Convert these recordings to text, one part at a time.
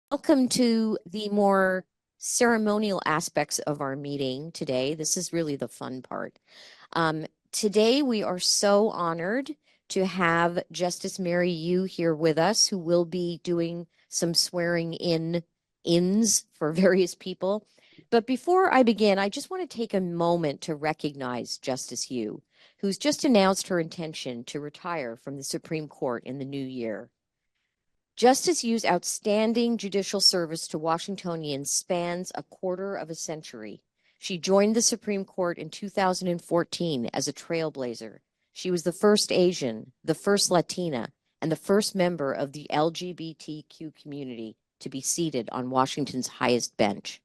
Welcome to the more ceremonial aspects of our meeting today. This is really the fun part. Today, we are so honored to have Justice Mary Yu here with us, who will be doing some swearing ins for various people. But before I begin, I just want to take a moment to recognize Justice Yu, who's just announced her intention to retire from the Supreme Court in the new year. Justice Yu's outstanding judicial service to Washingtonians spans a quarter of a century. She joined the Supreme Court in 2014 as a trailblazer. She was the first Asian, the first Latina, and the first member of the LGBTQ community to be seated on Washington's highest bench.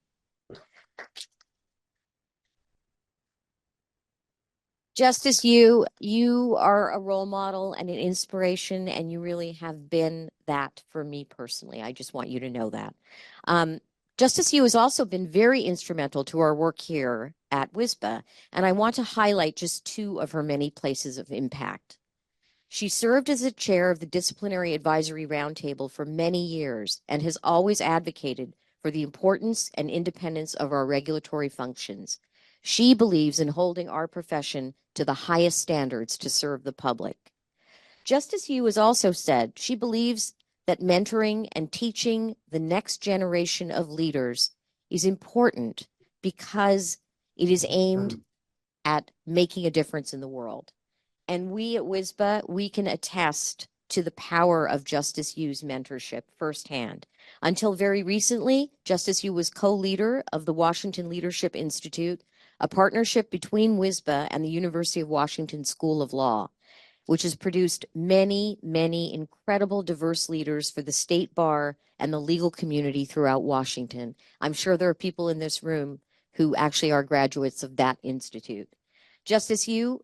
Justice Yu, you are a role model and an inspiration, and you really have been that for me personally. I just want you to know that. Justice Yu has also been very instrumental to our work here at WISBA, and I want to highlight just two of her many places of impact. She served as the chair of the Disciplinary Advisory Roundtable for many years and has always advocated for the importance and independence of our regulatory functions. She believes in holding our profession to the highest standards to serve the public. Justice Yu has also said she believes that mentoring and teaching the next generation of leaders is important because it is aimed at making a difference in the world. And we at WISBA, we can attest to the power of Justice Yu's mentorship firsthand. Until very recently, Justice Yu was co-leader of the Washington Leadership Institute, a partnership between WISBA and the University of Washington School of Law, which has produced many, many incredible diverse leaders for the state bar and the legal community throughout Washington. I'm sure there are people in this room who actually are graduates of that institute. Justice Yu,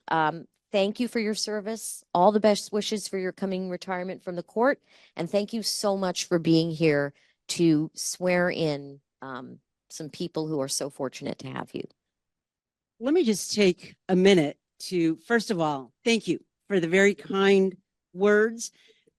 thank you for your service. All the best wishes for your coming retirement from the court. And thank you so much for being here to swear in some people who are so fortunate to have you. Let me just take a minute to, first of all, thank you for the very kind words.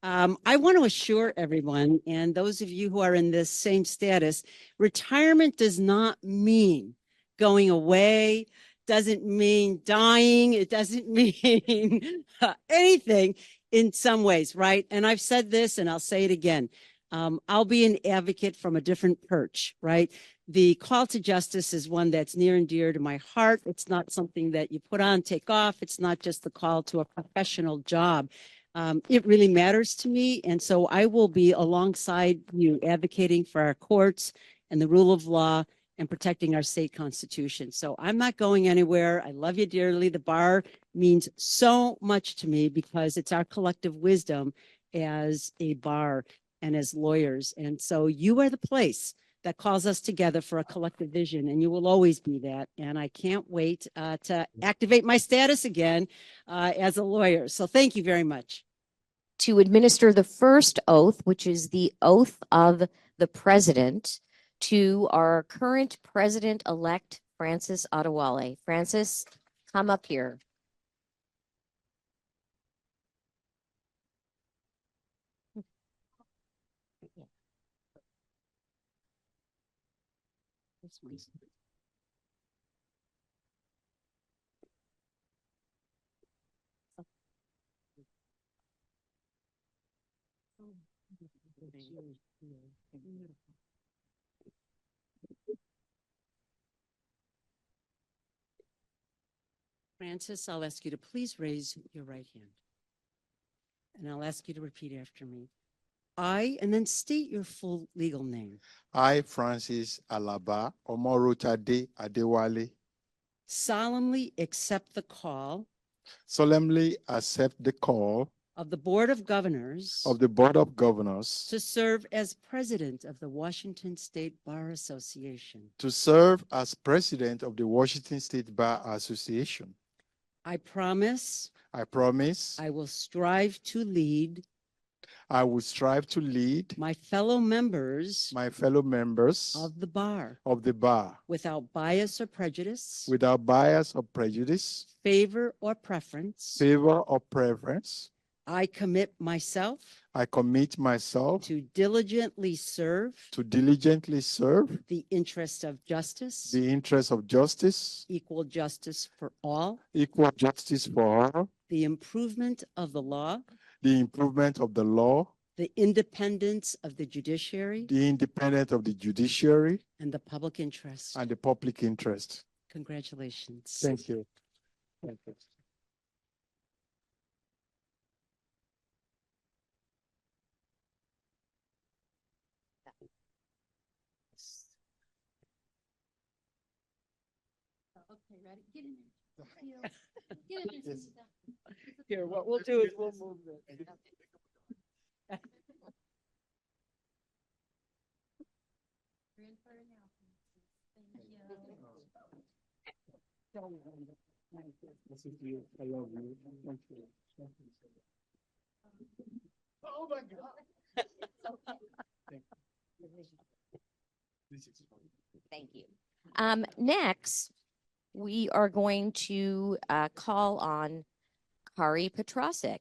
I want to assure everyone, and those of you who are in this same status, retirement does not mean going away, doesn't mean dying, it doesn't mean anything in some ways, right? And I've said this and I'll say it again. I'll be an advocate from a different perch, right? The call to justice is one that's near and dear to my heart. It's not something that you put on, take off. It's not just the call to a professional job. It really matters to me. And so I will be alongside you advocating for our courts and the rule of law and protecting our state constitution. So I'm not going anywhere. I love you dearly. The bar means so much to me because it's our collective wisdom as a bar and as lawyers. And so you are the place that calls us together for a collective vision, and you will always be that. And I can't wait to activate my status again as a lawyer. So thank you very much. To administer the first oath, which is the oath of the president, to our current president-elect, Francis Adewale. Francis, come up here. Francis, I'll ask you to please raise your right hand. And I'll ask you to repeat after me. I, and then state your full legal name. I, Francis Alaba Omorotade Adewale, Solemnly accept the call solemnly accept the call of the Board of Governors of the Board of Governors to serve as president of the Washington State Bar Association. to serve as president of the Washington State Bar Association. I promise I promise I will strive to lead I will strive to lead my fellow members my fellow members of the bar of the bar without bias or prejudice, without bias or prejudice, favor or preference, favor or preference, I commit myself I commit myself to diligently serve to diligently serve the interest of justice, the interests of justice, equal justice for all, equal justice for all, the improvement of the law, the improvement of the law, the independence of the judiciary, the independence of the judiciary, and the public interest. and the public interest. Congratulations. Thank you. Thank you. Okay, ready? Get in there. Get in there. Yes. Here, what we'll do is we'll move this. This is you. I love you. Thank you. Thank you. Oh my God. Thank you. Next, we are going to call on Kari Petrosic,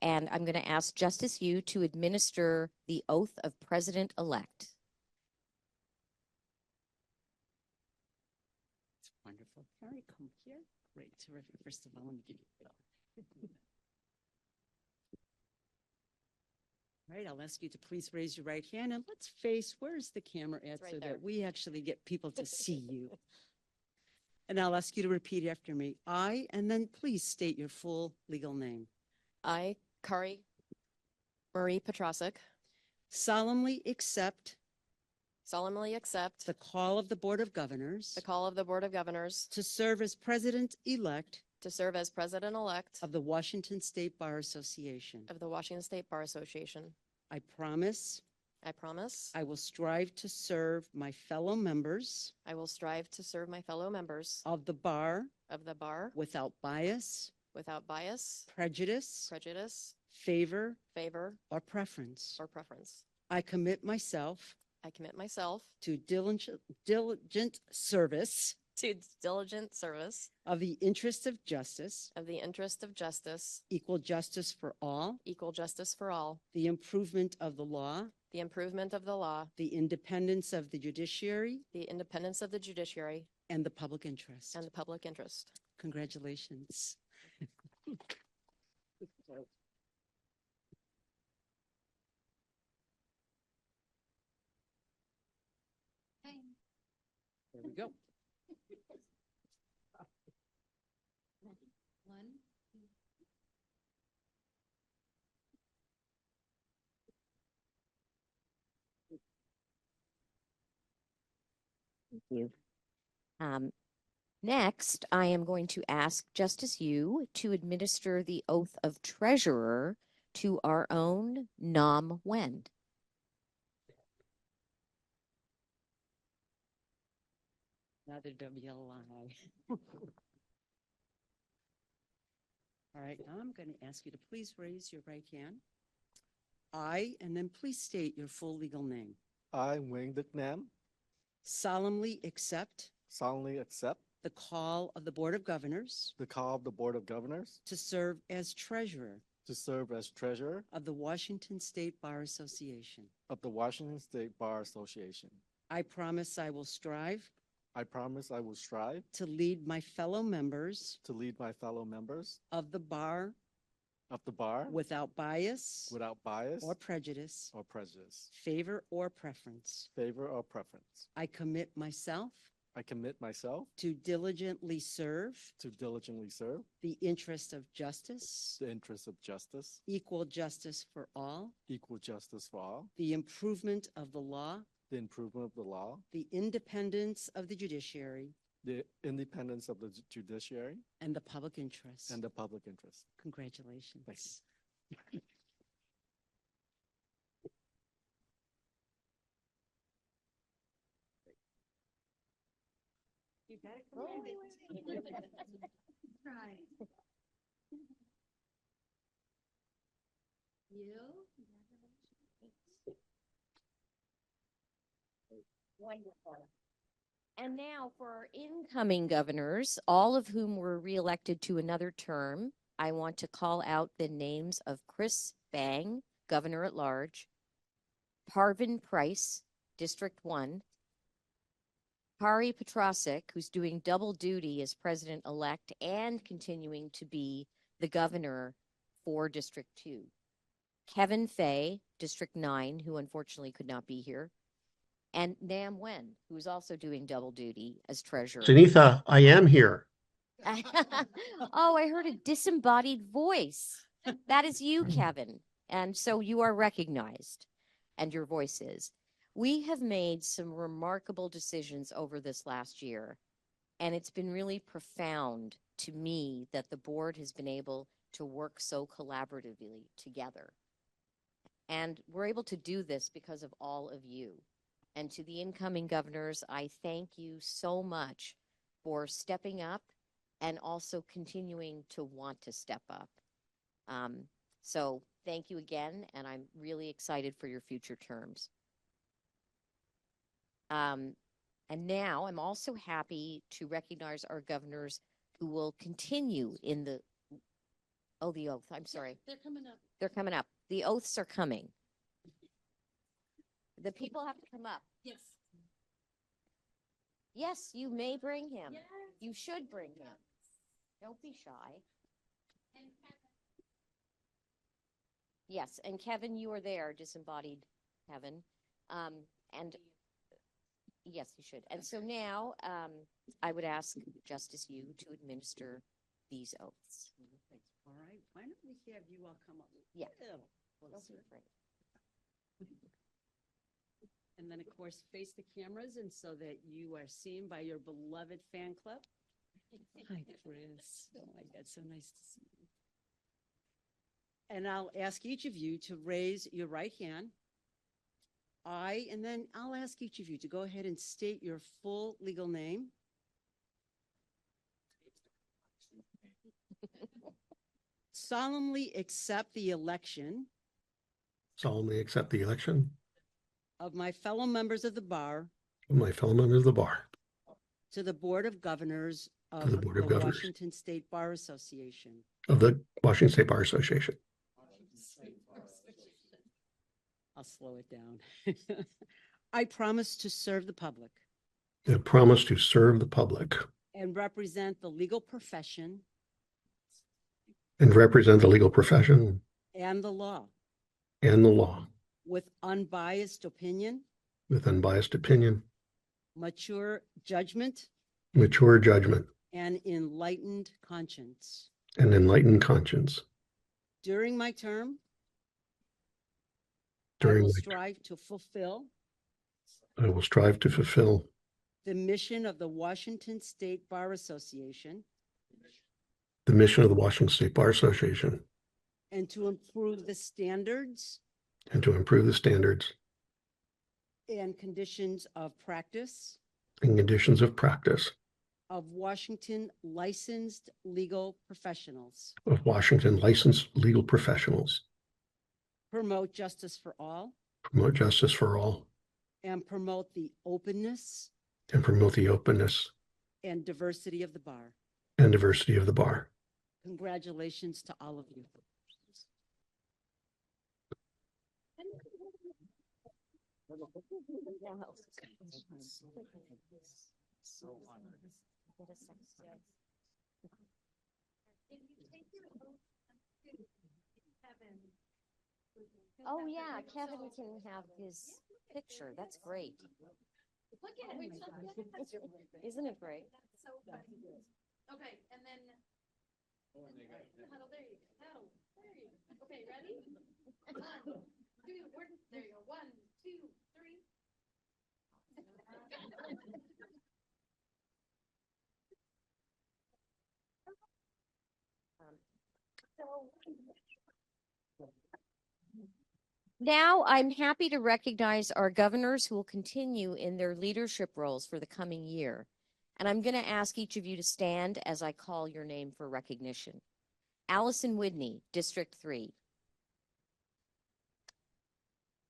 and I'm going to ask Justice Yu to administer the oath of President-elect. It's wonderful. Carrie, come here. Great, terrific. First of all, let me give you a bell. All right, I'll ask you to please raise your right hand and let's face, where's the camera at right so there. that we actually get people to see you. And I'll ask you to repeat after me. I, and then please state your full legal name. I, Kari Marie Petrosic, Solemnly accept solemnly accept the call of the Board of Governors the call of the Board of Governors to serve as President-elect to serve as President-elect of the Washington State Bar Association. of the Washington State Bar Association. I promise I promise I will strive to serve my fellow members I will strive to serve my fellow members of the bar of the bar without bias, without bias, prejudice, prejudice, favor, favor, or preference. or preference. I commit myself I commit myself to diligent service to diligent service of the interest of justice, of the interest of justice, equal justice for all, equal justice for all, the improvement of the law, the improvement of the law, the independence of the judiciary, the independence of the judiciary, and the public interest. and the public interest. Congratulations. There we go. Thank you. Next, I am going to ask Justice Yu to administer the oath of treasurer to our own Nam Wen. Another WLI. All right, now I'm going to ask you to please raise your right hand. I, and then please state your full legal name. I, Wayne Nam, Solemnly accept solemnly accept the call of the Board of Governors the call of the Board of Governors to serve as treasurer to serve as treasurer of the Washington State Bar Association. of the Washington State Bar Association. I promise I will strive I promise I will strive to lead my fellow members to lead my fellow members of the bar of the bar without bias without bias or prejudice, or prejudice, favor or preference. favor or preference. I commit myself I commit myself to diligently serve to diligently serve the interest of justice, the interests of justice, equal justice for all, equal justice for all, the improvement of the law, the improvement of the law, the independence of the judiciary, the independence of the judiciary, and the public interest. and the public interest. Congratulations. Thank you. You gotta come in. Right. You? Wonderful. And now for our incoming governors, all of whom were reelected to another term, I want to call out the names of Chris Bang, Governor at Large, Parvin Price, District 1, Hari Petrasic, who's doing double duty as president-elect and continuing to be the governor for District 2. Kevin Fay, District 9, who unfortunately could not be here, and Nam Wen, who is also doing double duty as treasurer. Janitha, I am here. Oh, I heard a disembodied voice. That is you, Kevin. And so you are recognized, and your voice is. We have made some remarkable decisions over this last year, and it's been really profound to me that the board has been able to work so collaboratively together. And we're able to do this because of all of you. And to the incoming governors, I thank you so much for stepping up and also continuing to want to step up. So thank you again, and I'm really excited for your future terms. And now I'm also happy to recognize our governors who will continue in the oath. I'm sorry. They're coming up. They're coming up. The oaths are coming. The people have to come up. Yes. Yes, you may bring him. Yes. You should bring him. Don't be shy. Yes, and Kevin, you are there, disembodied Kevin. And yes, you should. And so now I would ask Justice Yu to administer these oaths. All right. Why don't we have you all come up? Yeah. Closer. Don't be afraid. And then, of course, face the cameras and so that you are seen by your beloved fan club. Hi, Chris. Oh my God, so nice to see you. And I'll ask each of you to raise your right hand. And then I'll ask each of you to go ahead and state your full legal name. Solemnly accept the election Solemnly accept the election of my fellow members of the bar of my fellow members of the bar to the Board of Governors to of the Board of the Governors Washington State Bar Association. of the Washington State Bar Association. I'll slow it down. I promise to serve the public I promise to serve the public and represent the legal profession and represent the legal profession and the law and the law with unbiased opinion, with unbiased opinion, mature judgment, mature judgment, and enlightened conscience. and enlightened conscience. During my term, I During will my- strive to fulfill I will strive to fulfill the mission of the Washington State Bar Association the mission of the Washington State Bar Association and to improve the standards and to improve the standards and conditions of practice and conditions of practice of Washington licensed legal professionals, of Washington licensed legal professionals, promote justice for all, promote justice for all, and promote the openness and promote the openness and diversity of the bar. and diversity of the bar. Congratulations to all of you. Oh, yeah, Kevin can have his picture. That's great. Isn't it great? Okay, and then. Huddle, there you go. Huddle, there you go. Okay, ready? 1, 2, there you go. 1, 2, 3. Now I'm happy to recognize our governors who will continue in their leadership roles for the coming year. And I'm going to ask each of you to stand as I call your name for recognition. Allison Whitney, District 3.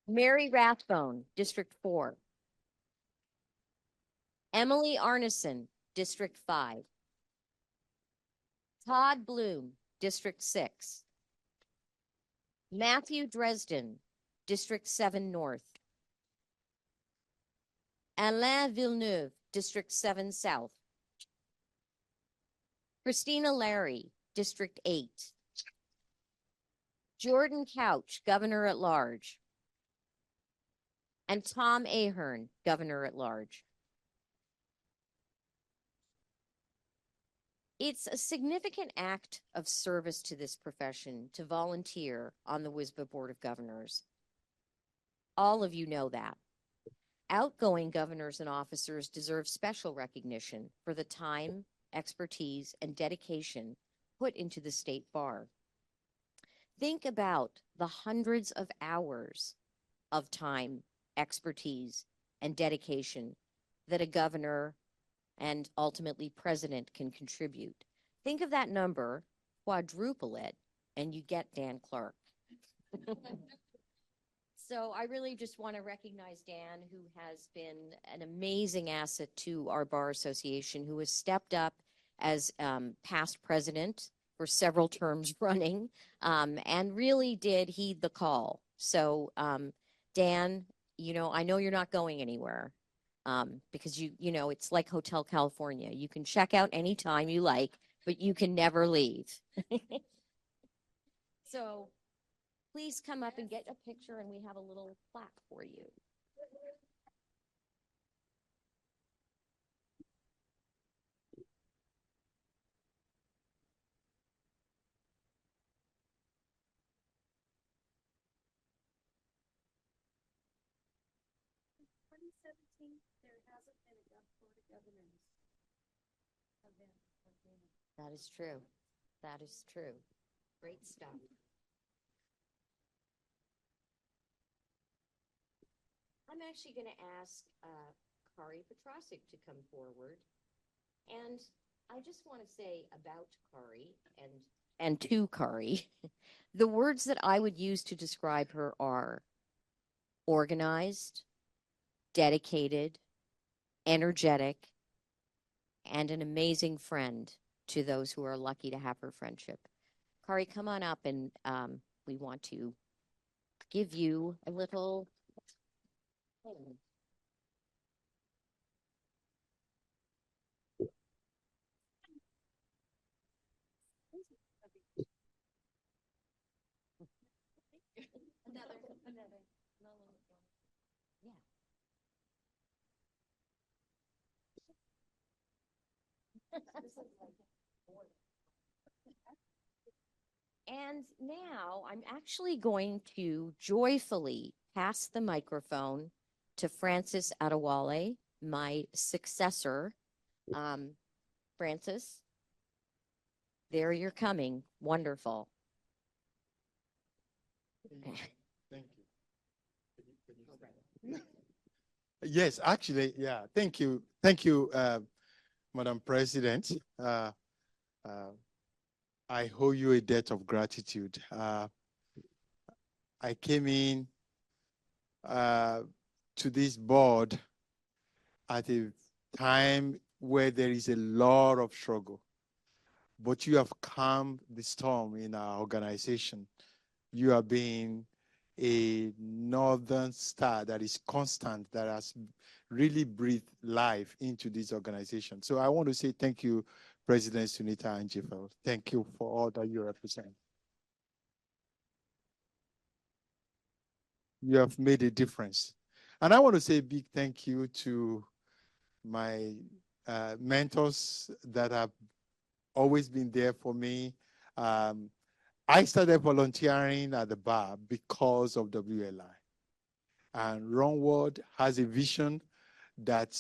Mary Rathbone, District 4. Emily Arneson, District 5. Todd Bloom, District 6. Matthew Dresden, District 7 North. Alain Villeneuve, District 7 South. Christina Larry, District 8. Jordan Couch, Governor at Large. And Tom Ahern, Governor at Large. It's a significant act of service to this profession to volunteer on the WSBA Board of Governors. All of you know that. Outgoing governors and officers deserve special recognition for the time, expertise, and dedication put into the state bar. Think about the hundreds of hours of time, expertise, and dedication that a governor and ultimately president can contribute. Think of that number, quadruple it, and you get Dan Clark. So I really just want to recognize Dan, who has been an amazing asset to our Bar Association, who has stepped up as past president for several terms running, and really did heed the call. So Dan, I know you're not going anywhere, because it's like Hotel California. You can check out anytime you like, but you can never leave. So please come up and get a picture, and we have a little plaque for you. There hasn't been a Board of Governors event. That is true. That is true. Great stuff. I'm actually going to ask Kari Petrosic to come forward. And I just want to say about Kari and to Kari, the words that I would use to describe her are organized, dedicated, energetic, and an amazing friend to those who are lucky to have her friendship. Kari, come on up, and we want to give you a little. Another. Yeah. And now I'm actually going to joyfully pass the microphone to Francis Adewale, my successor. Francis, there you're coming. Wonderful. Thank you. Yes, actually, yeah. Thank you. Thank you, Madam President. I owe you a debt of gratitude. I came in to this board at a time where there is a lot of struggle, but you have calmed the storm in our organization. You have been a northern star that is constant, that has really breathed life into this organization. So I want to say thank you, President Sunita Anjifel. Thank you for all that you represent. You have made a difference. And I want to say a big thank you to my mentors that have always been there for me. I started volunteering at the bar because of WLI. And Ron Ward has a vision that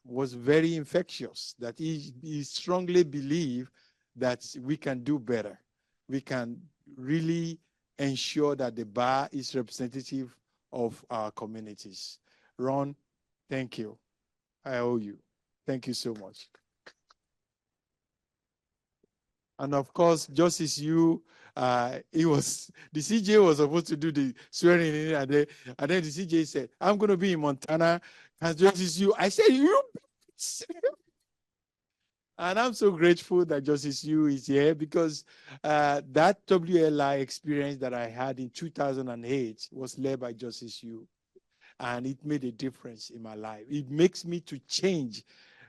was very infectious, that he strongly believed that we can do better. We can really ensure that the bar is representative of our communities. Ron, thank you. I owe you. Thank you so much. And of course, just as you, the CJ was supposed to do the swearing in, and then the CJ said, "I'm going to be in Montana." And just as you, I said, "You." And I'm so grateful that Justice Yu is here because that WLI experience that I had in 2008 was led by Justice Yu. And it made a difference in my life. It makes me to change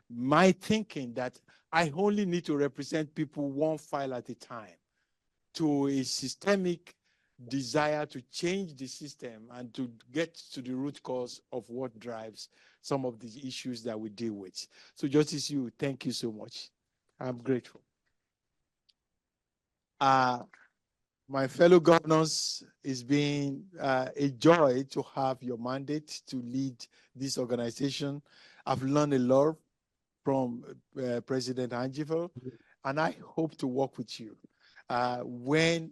my thinking that I only need to represent people one file at a time to a systemic desire to change the system and to get to the root cause of what drives some of the issues that we deal with. So Justice Yu, thank you so much. I'm grateful. My fellow governors, it's been a joy to have your mandate to lead this organization. I've learned a lot from President Angivel, and I hope to work with you. When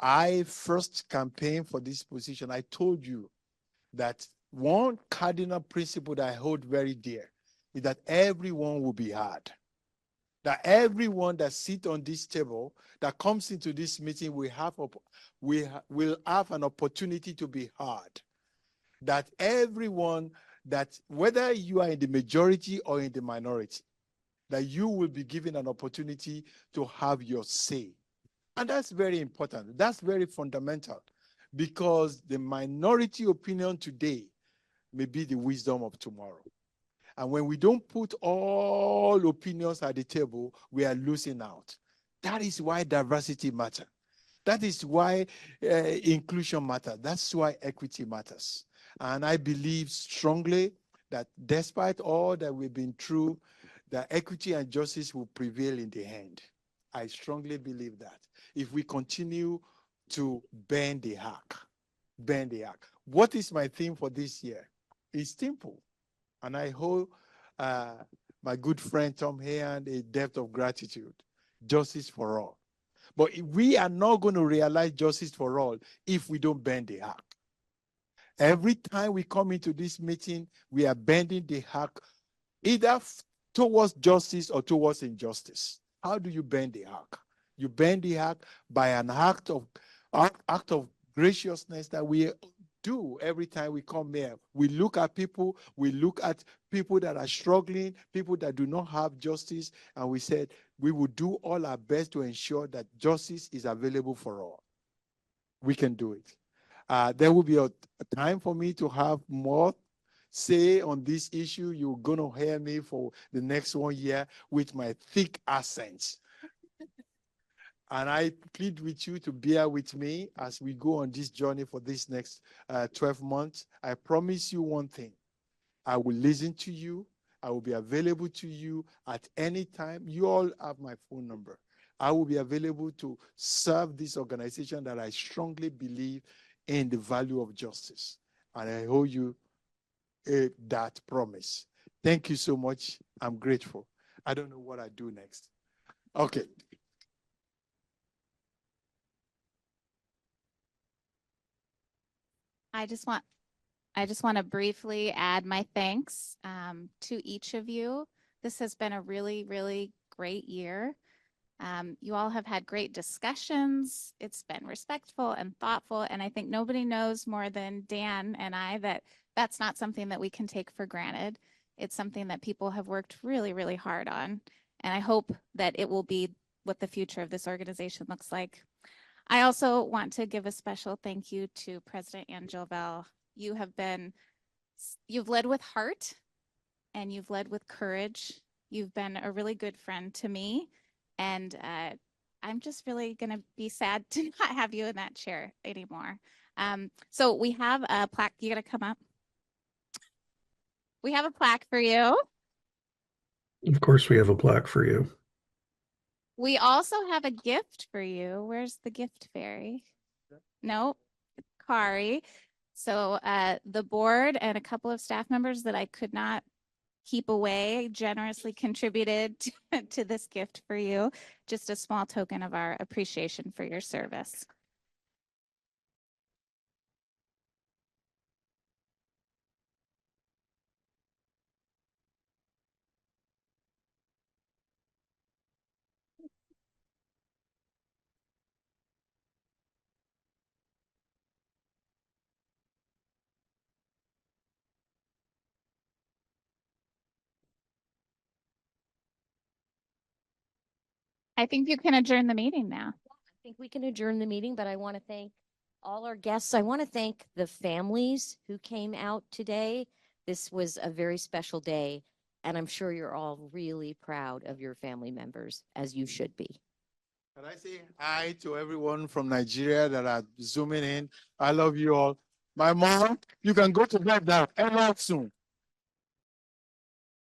I first campaigned for this position, I told you that one cardinal principle that I hold very dear is that everyone will be heard. That everyone that sits on this table, that comes into this meeting, will have an opportunity to be heard. That everyone, that whether you are in the majority or in the minority, that you will be given an opportunity to have your say. And that's very important. That's very fundamental because the minority opinion today may be the wisdom of tomorrow. And when we don't put all opinions at the table, we are losing out. That is why diversity matters. That is why inclusion matters. That's why equity matters. And I believe strongly that despite all that we've been through, that equity and justice will prevail in the end. I strongly believe that. If we continue to bend the hack, bend the hack. What is my theme for this year? It's simple. And I hold my good friend Tom Hand a debt of gratitude. Justice for all. But we are not going to realize justice for all if we don't bend the hack. Every time we come into this meeting, we are bending the hack either towards justice or towards injustice. How do you bend the hack? You bend the hack by an act of graciousness that we do every time we come here. We look at people that are struggling, people that do not have justice, and we said we will do all our best to ensure that justice is available for all. We can do it. There will be a time for me to have more say on this issue. You're going to hear me for the next 1 year with my thick accents. And I plead with you to bear with me as we go on this journey for this next 12 months. I promise you one thing. I will listen to you. I will be available to you at any time. You all have my phone number. I will be available to serve this organization that I strongly believe in the value of justice. And I owe you that promise. Thank you so much. I'm grateful. I don't know what I do next. Okay. I just want to briefly add my thanks to each of you. This has been a really, really great year. You all have had great discussions. It's been respectful and thoughtful. And I think nobody knows more than Dan and I that that's not something that we can take for granted. It's something that people have worked really, really hard on. And I hope that it will be what the future of this organization looks like. I also want to give a special thank you to President Angelvel. You've led with heart and you've led with courage. You've been a really good friend to me. And I'm just really going to be sad to not have you in that chair anymore. So we have a plaque. You got to come up. We have a plaque for you. Of course, we have a plaque for you. We also have a gift for you. Where's the gift fairy? Nope, Kari. So the board and a couple of staff members that I could not keep away generously contributed to this gift for you. Just a small token of our appreciation for your service. I think you can adjourn the meeting now. I think we can adjourn the meeting, but I want to thank all our guests. I want to thank the families who came out today. This was a very special day, and I'm sure you're all really proud of your family members, as you should be. Can I say hi to everyone from Nigeria that are zooming in? I love you all. My mom, you can go to bed now. And out soon.